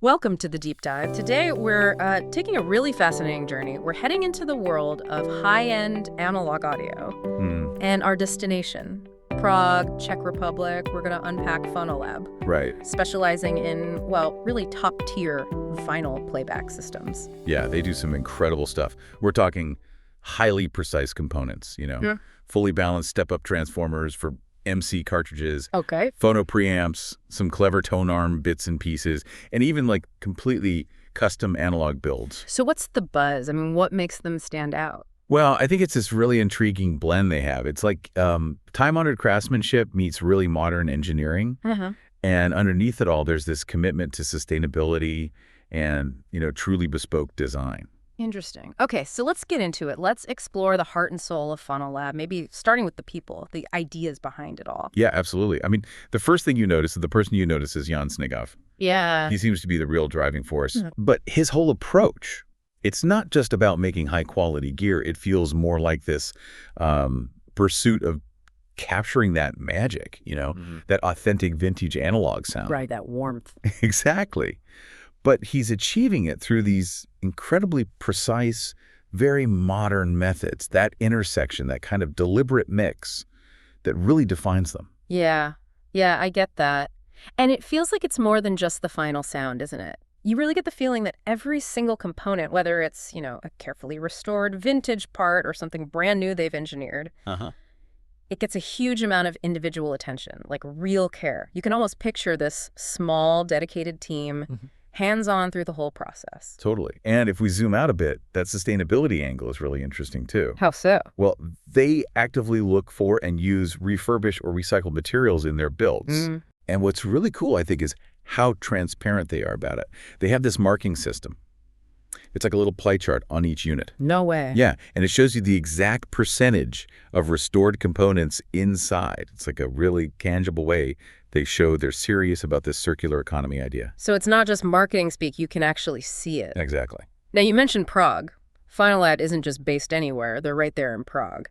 Welcome to the Deep Dive. Today, we're taking a really fascinating journey. We're heading into the world of high-end analog audio and our destination, Prague, Czech Republic. We're going to unpack Fonolab, Right. specializing in, well, really top-tier vinyl playback systems. Yeah, they do some incredible stuff. We're talking highly precise components, fully balanced step-up transformers for MC cartridges, Okay. phono preamps, some clever tone arm bits and pieces, and even like completely custom analog builds. So what's the buzz? I mean, what makes them stand out? Well, I think it's this really intriguing blend they have. It's like time-honored craftsmanship meets really modern engineering. And underneath it all, there's this commitment to sustainability and, truly bespoke design. Interesting. Okay, so let's get into it. Let's explore the heart and soul of Fonolab, maybe starting with the people, the ideas behind it all. Yeah, absolutely. I mean, the first thing you notice, the person you notice is Jan Snigov. Yeah. He seems to be the real driving force. But his whole approach, it's not just about making high-quality gear. It feels more like this pursuit of capturing that magic, that authentic vintage analog sound. Right, that warmth. Exactly. But he's achieving it through these incredibly precise, very modern methods, that intersection, that kind of deliberate mix that really defines them. Yeah, I get that. And it feels like it's more than just the final sound, isn't it? You really get the feeling that every single component, whether it's, a carefully restored vintage part or something brand new they've engineered, it gets a huge amount of individual attention, like real care. You can almost picture this small, dedicated team, hands-on through the whole process. Totally. And if we zoom out a bit, that sustainability angle is really interesting too. How so? Well, they actively look for and use refurbished or recycled materials in their builds. And what's really cool, I think, is how transparent they are about it. They have this marking system. It's like a little pie chart on each unit. No way. Yeah, and it shows you the exact percentage of restored components inside. It's like a really tangible way they show they're serious about this circular economy idea. So it's not just marketing speak, you can actually see it. Exactly. Now, you mentioned Prague. Fonolab isn't just based anywhere. They're right there in Prague.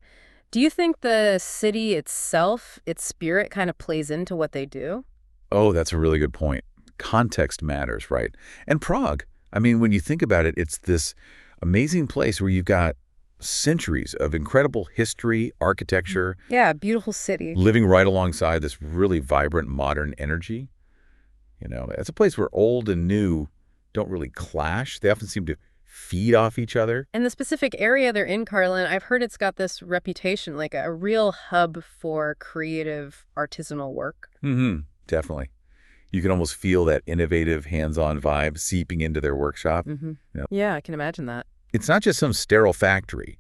Do you think the city itself, its spirit, kind of plays into what they do? Oh, that's a really good point. Context matters, right? And Prague, I mean, when you think about it, it's this amazing place where you've got centuries of incredible history, architecture. Yeah, beautiful city. Living right alongside this really vibrant modern energy. It's a place where old and new don't really clash. They often seem to feed off each other. And the specific area they're in, Carlin, I've heard it's got this reputation, like a real hub for creative artisanal work. Definitely. You can almost feel that innovative, hands-on vibe seeping into their workshop. Yeah, I can imagine that. It's not just some sterile factory.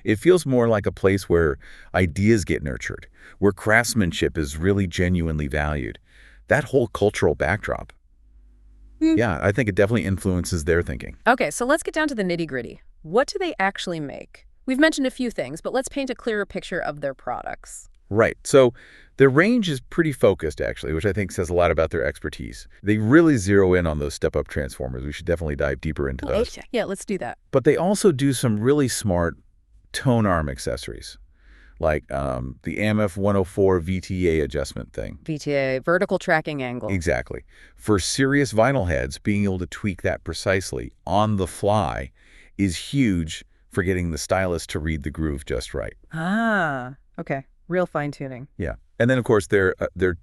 It feels more like a place where ideas get nurtured, where craftsmanship is really genuinely valued. That whole cultural backdrop. Yeah, I think it definitely influences their thinking. Okay, so let's get down to the nitty-gritty. What do they actually make? We've mentioned a few things, but let's paint a clearer picture of their products. Right. So their range is pretty focused, actually, which I think says a lot about their expertise. They really zero in on those step-up transformers. We should definitely dive deeper into those. Yeah, let's do that. But they also do some really smart tone arm accessories, like the AMF 104 VTA adjustment thing. VTA, vertical tracking angle. Exactly. For serious vinyl heads, being able to tweak that precisely on the fly is huge for getting the stylist to read the groove just right. Ah, okay. Real fine-tuning. Yeah. And then, of course, they're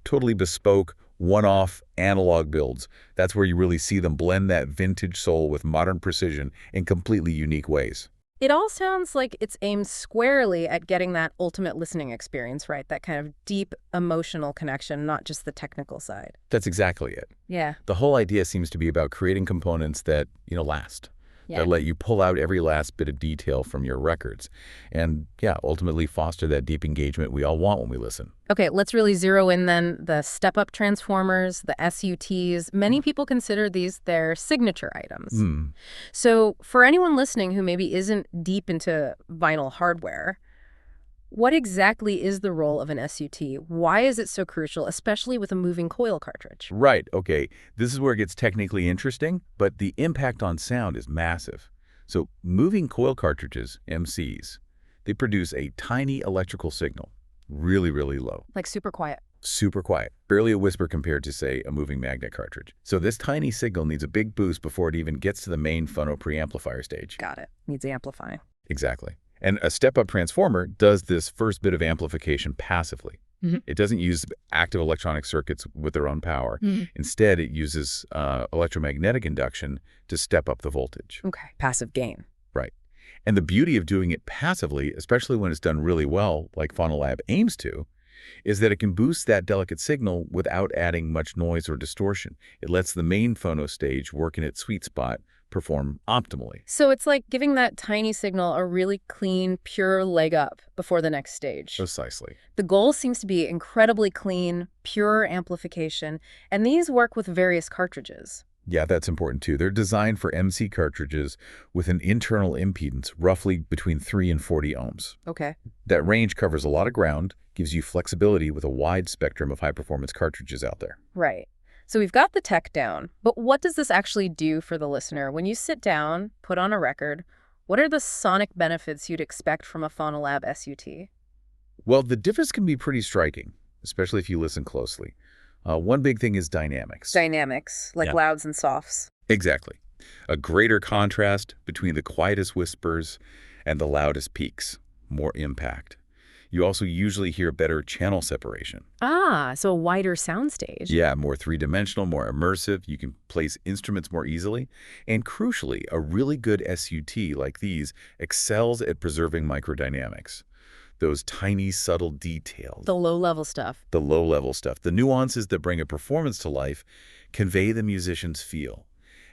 totally bespoke, one-off analog builds. That's where you really see them blend that vintage soul with modern precision in completely unique ways. It all sounds like it's aimed squarely at getting that ultimate listening experience, right? That kind of deep emotional connection, not just the technical side. That's exactly it. Yeah. The whole idea seems to be about creating components that, last. Yeah. That let you pull out every last bit of detail from your records and, ultimately foster that deep engagement we all want when we listen. Okay, let's really zero in then. The step-up transformers, the SUTs, many people consider these their signature items. So for anyone listening who maybe isn't deep into vinyl hardware, what exactly is the role of an SUT? Why is it so crucial, especially with a moving coil cartridge? Right, okay. This is where it gets technically interesting, but the impact on sound is massive. So moving coil cartridges, MCs, they produce a tiny electrical signal, really, really low. Like super quiet. Super quiet, barely a whisper compared to, say, a moving magnet cartridge. So this tiny signal needs a big boost before it even gets to the main phono preamplifier stage. Got it. Needs amplifying. Exactly. And a step-up transformer does this first bit of amplification passively. It doesn't use active electronic circuits with their own power. Instead, it uses electromagnetic induction to step up the voltage. Okay. Passive gain. Right. And the beauty of doing it passively, especially when it's done really well, like Fonolab aims to, is that it can boost that delicate signal without adding much noise or distortion. It lets the main phono stage work in its sweet spot, perform optimally. So it's like giving that tiny signal a really clean, pure leg up before the next stage. Precisely. The goal seems to be incredibly clean, pure amplification, and these work with various cartridges. Yeah, that's important too. They're designed for MC cartridges with an internal impedance roughly between 3 and 40 ohms. Okay. That range covers a lot of ground, gives you flexibility with a wide spectrum of high-performance cartridges out there. Right. So we've got the tech down, but what does this actually do for the listener? When you sit down, put on a record, what are the sonic benefits you'd expect from a Fonolab SUT? Well, the difference can be pretty striking, especially if you listen closely. One big thing is dynamics. Dynamics, like louds and softs. Exactly. A greater contrast between the quietest whispers and the loudest peaks. More impact. You also usually hear better channel separation. Ah, so a wider soundstage. Yeah, more three-dimensional, more immersive. You can place instruments more easily. And crucially, a really good SUT like these excels at preserving microdynamics. Those tiny, subtle details. The low-level stuff. The low-level stuff. The nuances that bring a performance to life convey the musician's feel.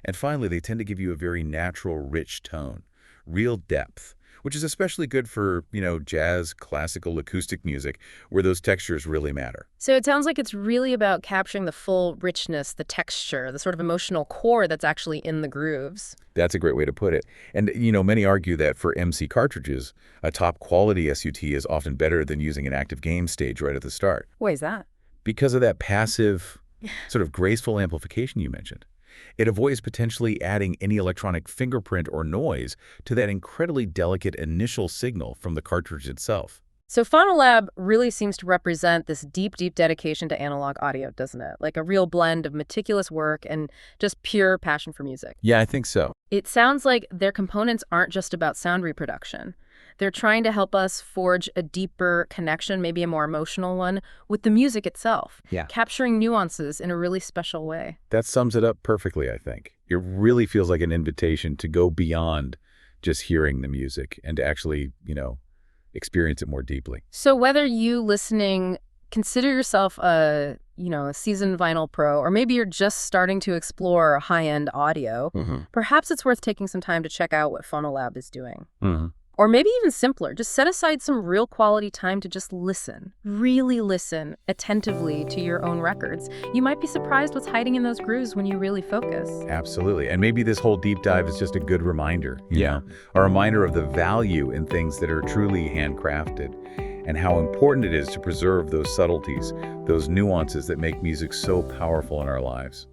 And finally, they tend to give you a very natural, rich tone. Real depth. Which is especially good for, jazz, classical, acoustic music, where those textures really matter. So it sounds like it's really about capturing the full richness, the texture, the sort of emotional core that's actually in the grooves. That's a great way to put it. And, many argue that for MC cartridges, a top-quality SUT is often better than using an active gain stage right at the start. Why is that? Because of that passive, sort of graceful amplification you mentioned. It avoids potentially adding any electronic fingerprint or noise to that incredibly delicate initial signal from the cartridge itself. So Fonolab really seems to represent this deep, deep dedication to analog audio, doesn't it? Like a real blend of meticulous work and just pure passion for music. Yeah, I think so. It sounds like their components aren't just about sound reproduction. They're trying to help us forge a deeper connection, maybe a more emotional one, with the music itself. Yeah. Capturing nuances in a really special way. That sums it up perfectly, I think. It really feels like an invitation to go beyond just hearing the music and to actually, experience it more deeply. So whether you listening consider yourself a seasoned vinyl pro, or maybe you're just starting to explore high-end audio, perhaps it's worth taking some time to check out what Fonolab is doing. Or maybe even simpler, just set aside some real quality time to just listen. Really listen attentively to your own records. You might be surprised what's hiding in those grooves when you really focus. Absolutely. And maybe this whole deep dive is just a good reminder, a reminder of the value in things that are truly handcrafted and how important it is to preserve those subtleties, those nuances that make music so powerful in our lives.